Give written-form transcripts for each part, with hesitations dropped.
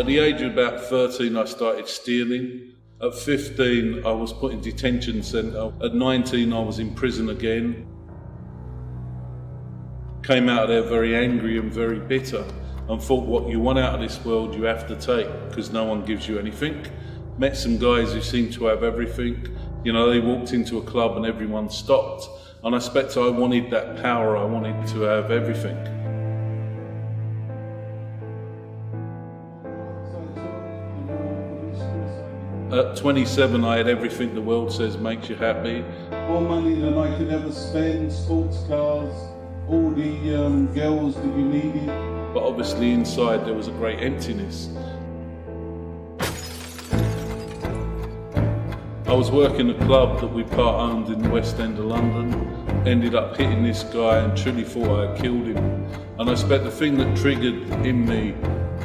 At the age of about 13, I started stealing. At 15, I was put in detention centre. At 19, I was in prison again. Came out of there very angry and very bitter and thought what you want out of this world you have to take because no one gives you anything. Met some guys who seemed to have everything. You know, they walked into a club and everyone stopped. And I expect I wanted that power, I wanted to have everything. At 27, I had everything the world says makes you happy. More money than I could ever spend, sports cars, all the girls that you needed. But obviously inside there was a great emptiness. I was working a club that we part-owned in the West End of London. Ended up hitting this guy and truly thought I had killed him. And I expect the thing that triggered in me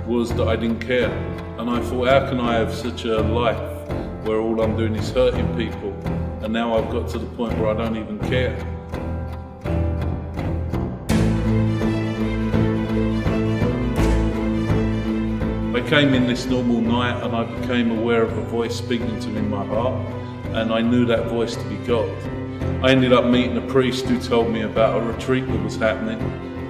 was that I didn't care. And I thought, how can I have such a life where all I'm doing is hurting people? And now I've got to the point where I don't even care. I came in this normal night and I became aware of a voice speaking to me in my heart, and I knew that voice to be God. I ended up meeting a priest who told me about a retreat that was happening.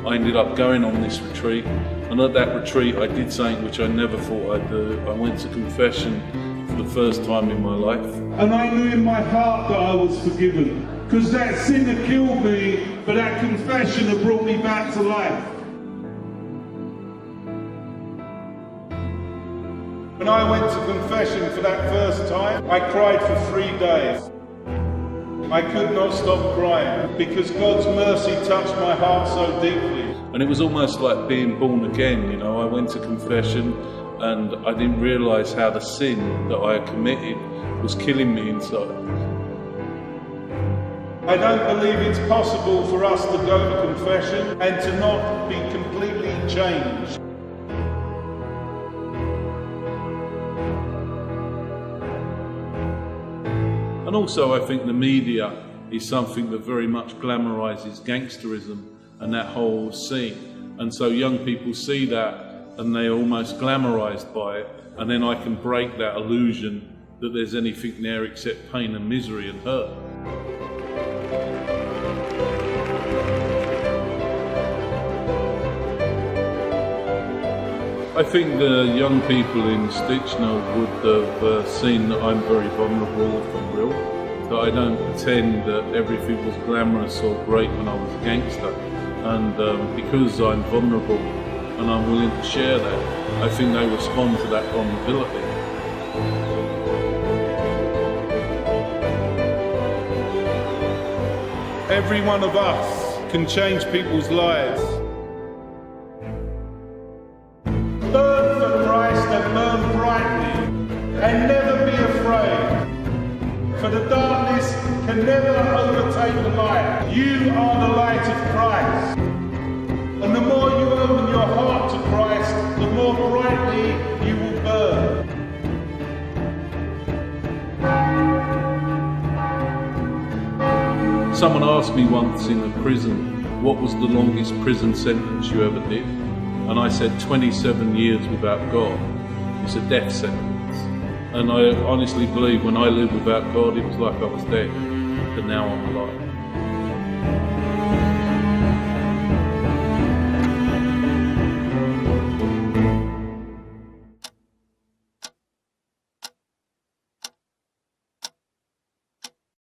I ended up going on this retreat, and at that retreat I did something which I never thought I'd do. I went to confession for the first time in my life. And I knew in my heart that I was forgiven, because that sin had killed me, but that confession had brought me back to life. When I went to confession for that first time, I cried for 3 days. I could not stop crying because God's mercy touched my heart so deeply. And it was almost like being born again, you know. I went to confession and I didn't realise how the sin that I had committed was killing me inside. I don't believe it's possible for us to go to confession and to not be completely changed. And also I think the media is something that very much glamorises gangsterism and that whole scene. And so young people see that and they're almost glamorised by it, and then I can break that illusion that there's anything there except pain and misery and hurt. I think the young people in Stičnā would have seen that I'm very vulnerable and real, that I don't pretend that everything was glamorous or great when I was a gangster. And because I'm vulnerable and I'm willing to share that, I think they respond to that vulnerability. Every one of us can change people's lives. Burn for Christ and burn brightly, and never be afraid, for the darkness can never overtake the light. You are the light of Christ, and the more you open your heart to Christ, the more brightly you will burn. Someone asked me once in a prison, what was the longest prison sentence you ever did? And I said 27 years without God. It's a death sentence. And I honestly believe when I lived without God, it was like I was dead, but now I'm alive.